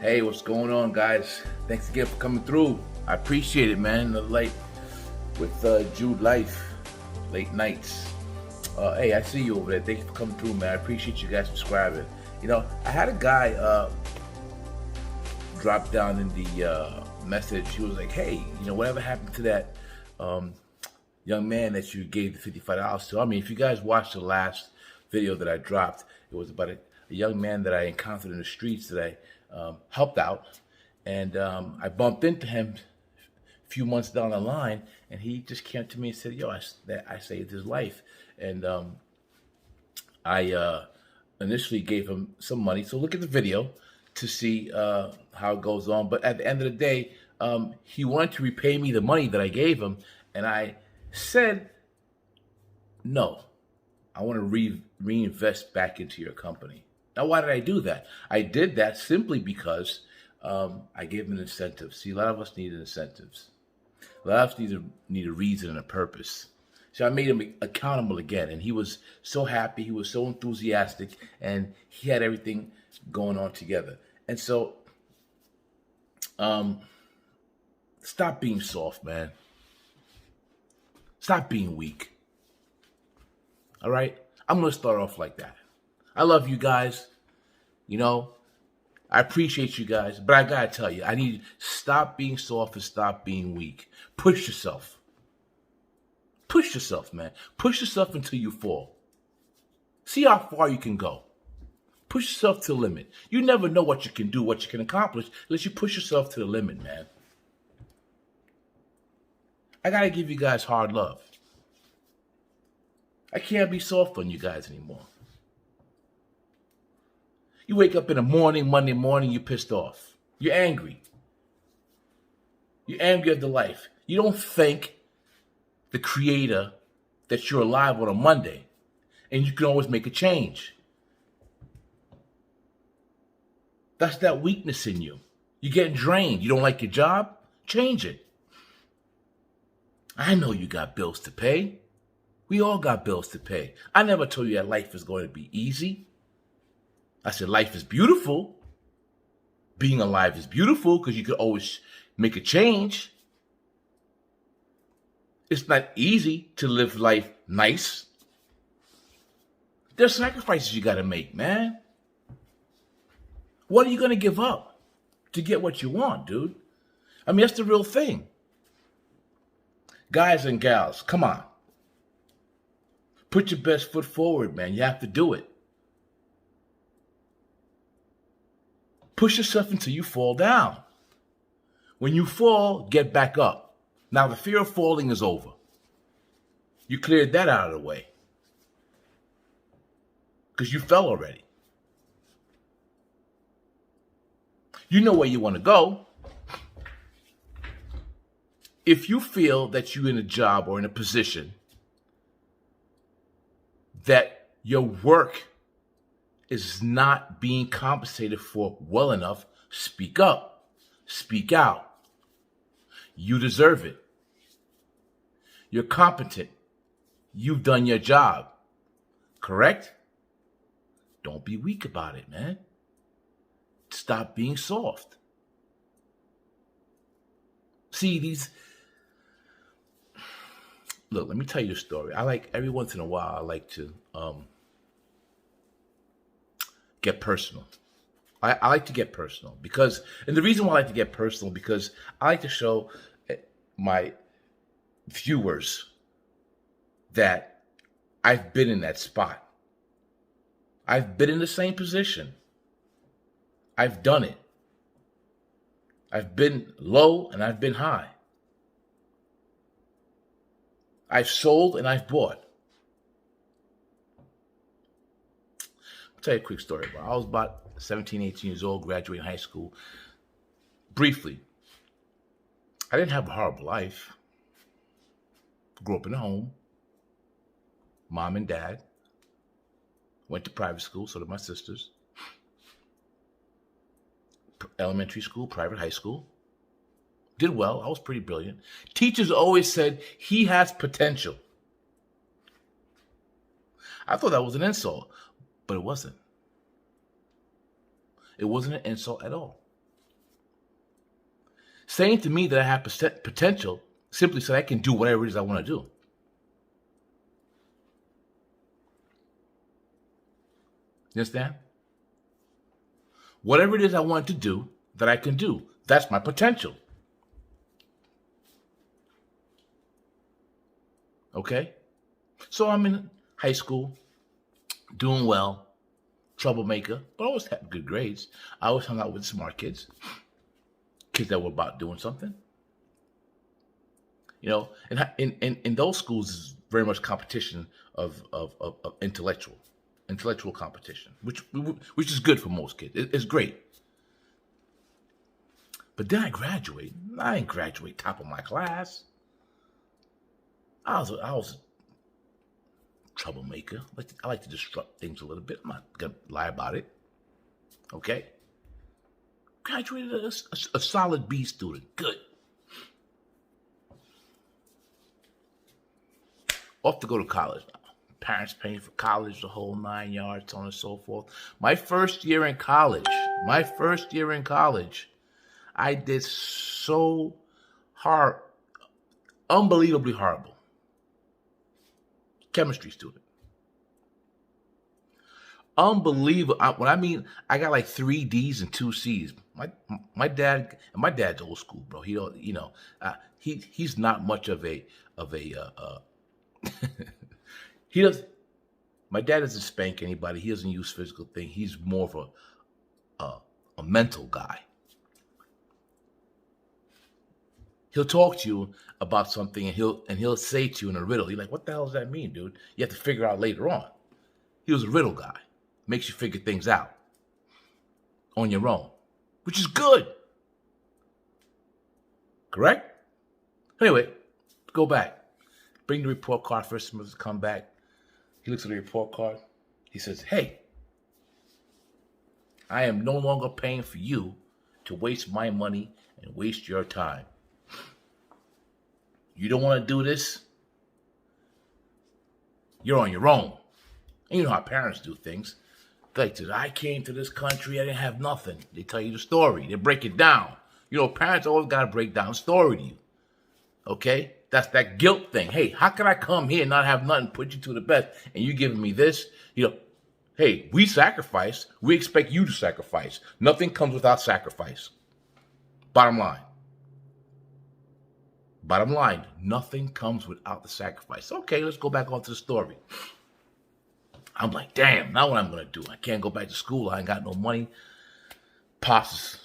Hey, what's going on, guys? Thanks again for coming through. I appreciate it, man. The light with Jude Life, late nights. Hey, I see you over there. Thank you for coming through, man. I appreciate you guys subscribing. I had a guy drop down in the message. He was like, "Hey, whatever happened to that young man that you gave the $55 to?" I mean, if you guys watched the last video that I dropped, it was about a young man that I encountered in the streets that I helped out, and I bumped into him a few months down the line, and he just came to me and said, "Yo, I saved his life," and I initially gave him some money. So look at the video to see how it goes on. But at the end of the day, he wanted to repay me the money that I gave him, and I said, "No, I want to reinvest back into your company." Now, why did I do that? I did that simply because I gave him an incentive. See, a lot of us need incentives. A lot of us need a reason and a purpose. So I made him accountable again, and he was so happy. He was so enthusiastic, and he had everything going on together. And so, stop being soft, man. Stop being weak. All right? I'm going to start off like that. I love you guys. I appreciate you guys, but I got to tell you, I need stop being soft and stop being weak. Push yourself. Push yourself, man. Push yourself until you fall. See how far you can go. Push yourself to the limit. You never know what you can do, what you can accomplish, unless you push yourself to the limit, man. I got to give you guys hard love. I can't be soft on you guys anymore. You wake up in the morning, Monday morning, you're pissed off. You're angry. You're angry at the life. You don't thank the Creator that you're alive on a Monday, and you can always make a change. That's that weakness in you. You're getting drained. You don't like your job? Change it. I know you got bills to pay. We all got bills to pay. I never told you that life is going to be easy. I said life is beautiful. Being alive is beautiful because you can always make a change. It's not easy to live life nice. There's sacrifices you got to make, man. What are you going to give up to get what you want, dude? I mean, that's the real thing. Guys and gals, come on. Put your best foot forward, man. You have to do it. Push yourself until you fall down. When you fall, get back up. Now, the fear of falling is over. You cleared that out of the way. Because you fell already. You know where you want to go. If you feel that you're in a job or in a position that your work is not being compensated for well enough, speak up. Speak out. You deserve it. You're competent. You've done your job. Correct? Don't be weak about it, man. Stop being soft. See, look, let me tell you a story. Every once in a while, I like to get personal. I like to get personal and the reason why I like to get personal, because I like to show my viewers that I've been in that spot. I've been in the same position. I've done it. I've been low and I've been high. I've sold and I've bought. I'll tell you a quick story. I was about 17, 18 years old, graduating high school. Briefly, I didn't have a horrible life. Grew up in a home. Mom and dad. Went to private school, so did my sisters. Elementary school, private high school. Did well. I was pretty brilliant. Teachers always said, he has potential. I thought that was an insult, but it wasn't. It wasn't an insult at all. Saying to me that I have potential simply so I can do whatever it is I want to do. You understand? Whatever it is I want to do, that I can do. That's my potential. Okay? So I'm in high school, doing well, troublemaker, but always had good grades. I always hung out with smart kids, kids that were about doing something. You know, and in those schools is very much competition of intellectual competition, which is good for most kids. It's great. But then I graduate. I didn't graduate top of my class. I was a troublemaker. I like to disrupt things a little bit. I'm not gonna lie about it. Okay. Graduated a solid B student. Good. Off to go to college now. Parents paying for college, the whole 9 yards, so on and so forth. My first year in college, I did so hard, unbelievably horrible. Chemistry student. Unbelievable. When I mean, I got like 3 D's and 2 C's. My dad's old school, bro. He don't, he's not much of a he does. My dad doesn't spank anybody. He doesn't use physical thing. He's more of a mental guy. He'll talk to you about something and he'll say to you in a riddle. You're like, what the hell does that mean, dude? You have to figure out later on. He was a riddle guy. Makes you figure things out on your own, which is good. Correct? Anyway, go back. Bring the report card. First semester come back. He looks at the report card. He says, hey, I am no longer paying for you to waste my money and waste your time. You don't want to do this? You're on your own. And you know how parents do things. Like, I came to this country, I didn't have nothing. They tell you the story. They break it down. You know, parents always got to break down the story to you. Okay? That's that guilt thing. Hey, how can I come here and not have nothing, put you to the best, and you giving me this? Hey, we sacrifice. We expect you to sacrifice. Nothing comes without sacrifice. Bottom line. Bottom line, nothing comes without the sacrifice. Okay, let's go back onto the story. I'm like, damn, now what I'm going to do? I can't go back to school. I ain't got no money. Pops is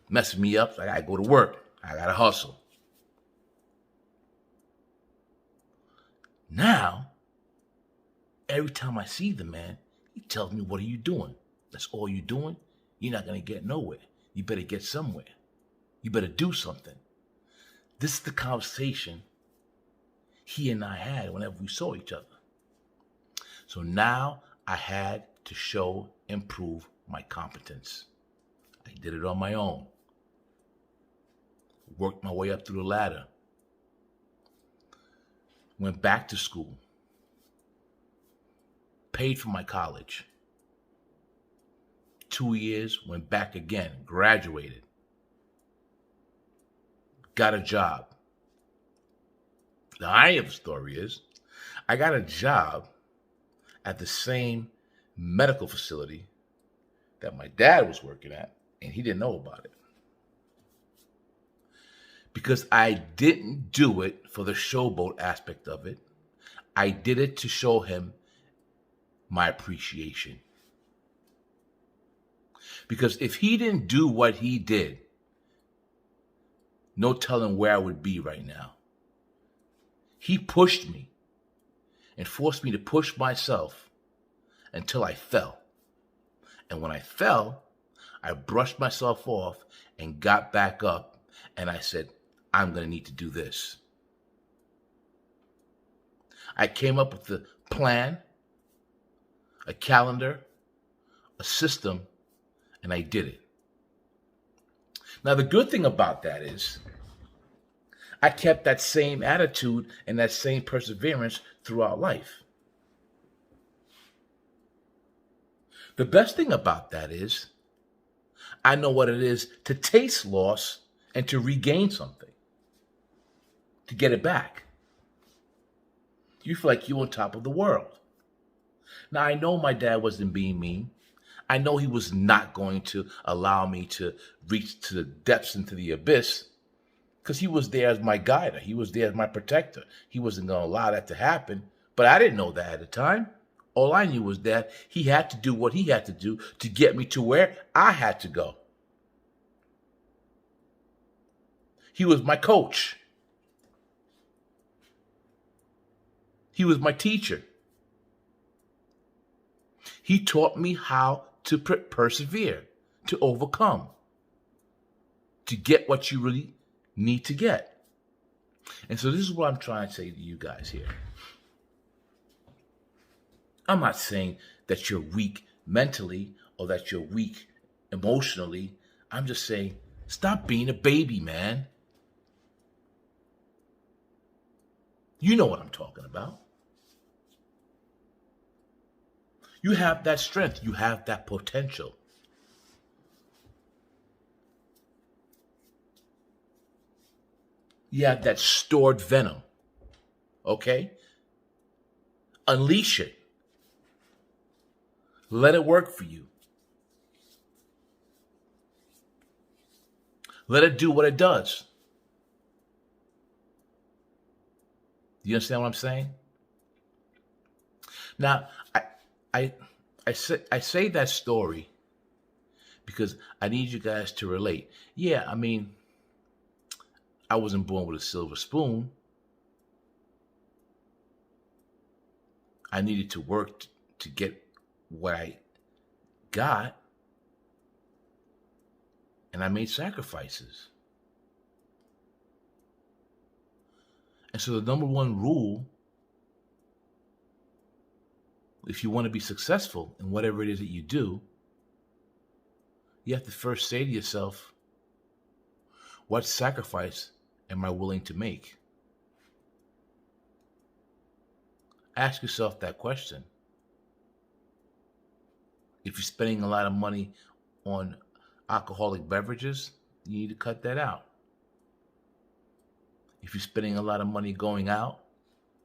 messing me up. So I got to go to work. I got to hustle. Now, every time I see the man, he tells me, what are you doing? That's all you're doing? You're not going to get nowhere. You better get somewhere. You better do something. This is the conversation he and I had whenever we saw each other. So now I had to improve my competence. I did it on my own. Worked my way up through the ladder. Went back to school. Paid for my college. 2 years, went back again, graduated. Got a job. The irony of the story is, I got a job at the same medical facility that my dad was working at, and he didn't know about it. Because I didn't do it for the showboat aspect of it. I did it to show him my appreciation. Because if he didn't do what he did, no telling where I would be right now. He pushed me and forced me to push myself until I fell. And when I fell, I brushed myself off and got back up, and I said, I'm going to need to do this. I came up with a plan, a calendar, a system, and I did it. Now, the good thing about that is I kept that same attitude and that same perseverance throughout life. The best thing about that is I know what it is to taste loss and to regain something, to get it back. You feel like you're on top of the world. Now, I know my dad wasn't being mean. I know he was not going to allow me to reach to the depths into the abyss because he was there as my guider. He was there as my protector. He wasn't going to allow that to happen. But I didn't know that at the time. All I knew was that he had to do what he had to do to get me to where I had to go. He was my coach. He was my teacher. He taught me how to persevere, to overcome, to get what you really need to get. And so this is what I'm trying to say to you guys here. I'm not saying that you're weak mentally or that you're weak emotionally. I'm just saying, stop being a baby, man. You know what I'm talking about. You have that strength. You have that potential. You have that stored venom. Okay? Unleash it. Let it work for you. Let it do what it does. Do you understand what I'm saying? Now, I say that story because I need you guys to relate. Yeah, I mean, I wasn't born with a silver spoon. I needed to work to get what I got, and I made sacrifices. And so the number one rule, if you want to be successful in whatever it is that you do, you have to first say to yourself, what sacrifice am I willing to make? Ask yourself that question. If you're spending a lot of money on alcoholic beverages, you need to cut that out. If you're spending a lot of money going out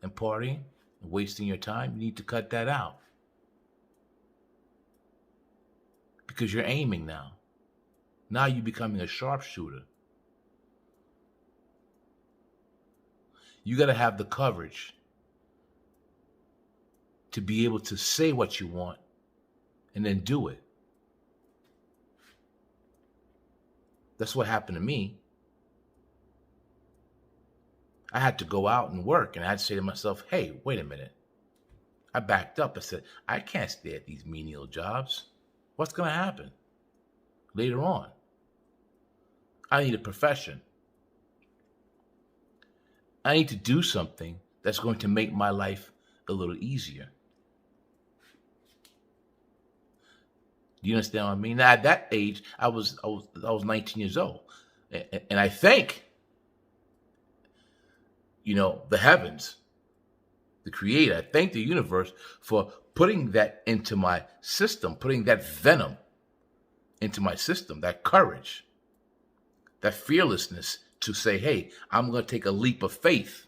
and partying and wasting your time, you need to cut that out. Because you're aiming now. Now you're becoming a sharpshooter. You got to have the courage to be able to say what you want and then do it. That's what happened to me. I had to go out and work, and I had to say to myself, hey, wait a minute. I backed up. I said, I can't stay at these menial jobs. What's going to happen later on? I need a profession. I need to do something that's going to make my life a little easier. Do you understand what I mean? Now, at that age, I was 19 years old. And I thank, the heavens, the creator. I thank the universe for putting that into my system, putting that venom into my system, that courage, that fearlessness to say, hey, I'm going to take a leap of faith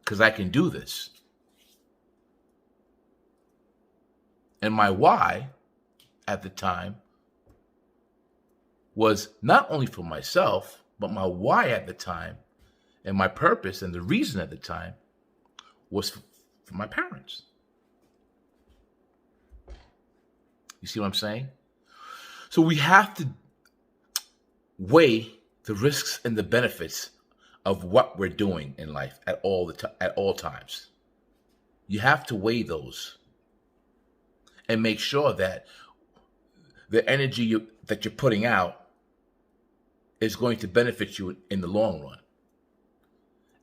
because I can do this. And my why at the time was not only for myself, but my why at the time and my purpose and the reason at the time was for my parents. You see what I'm saying? So we have to weigh the risks and the benefits of what we're doing in life at all times. You have to weigh those and make sure that the energy that you're putting out is going to benefit you in the long run.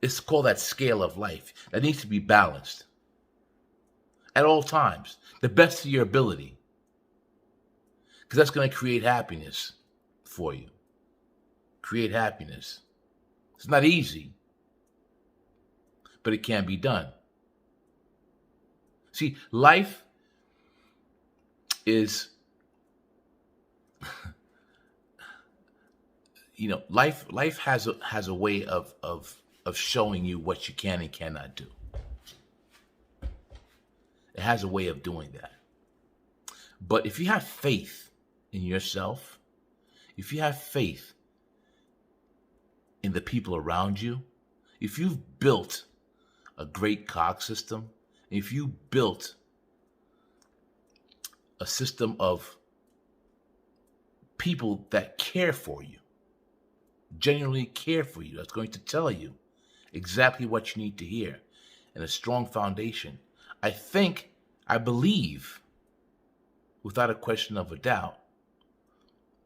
It's called that scale of life. That needs to be balanced at all times, the best of your ability, because that's going to create happiness for you. Create happiness. It's not easy, but it can be done. See, life is life has a way of showing you what you can and cannot do. It has a way of doing that. But if you have faith in yourself, if you have faith in the people around you, if you've built a great cog system, if you built a system of people that care for you, genuinely care for you, that's going to tell you exactly what you need to hear, and a strong foundation, I believe, without a question of a doubt,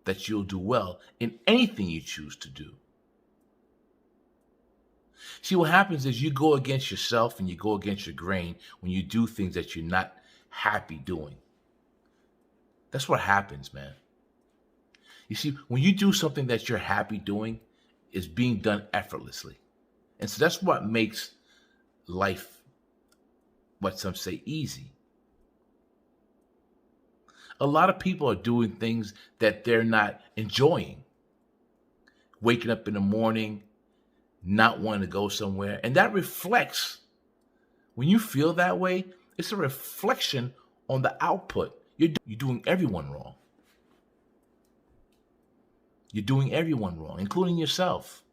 that you'll do well in anything you choose to do. See, what happens is you go against yourself and you go against your grain when you do things that you're not happy doing. That's what happens, man. You see, when you do something that you're happy doing, it's being done effortlessly. And so that's what makes life, what some say, easy. A lot of people are doing things that they're not enjoying. Waking up in the morning, not wanting to go somewhere. And that reflects, when you feel that way, it's a reflection on the output. You're doing everyone wrong. You're doing everyone wrong, including yourself.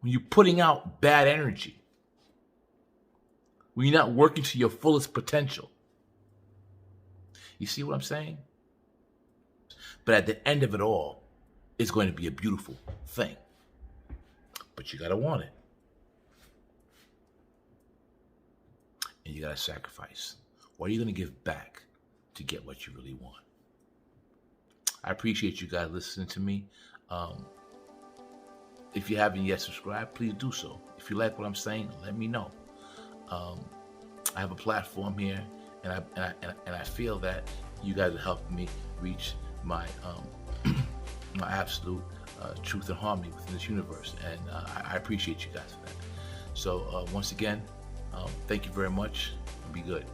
When you're putting out bad energy, when you're not working to your fullest potential. You see what I'm saying? But at the end of it all, it's going to be a beautiful thing. But you got to want it. And you got to sacrifice. What are you going to give back to get what you really want? I appreciate you guys listening to me. If you haven't yet subscribed, please do so. If you like what I'm saying, let me know. I have a platform here, and I feel that you guys are helping me reach my my absolute truth and harmony within this universe, and I appreciate you guys for that. So once again, thank you very much, and be good.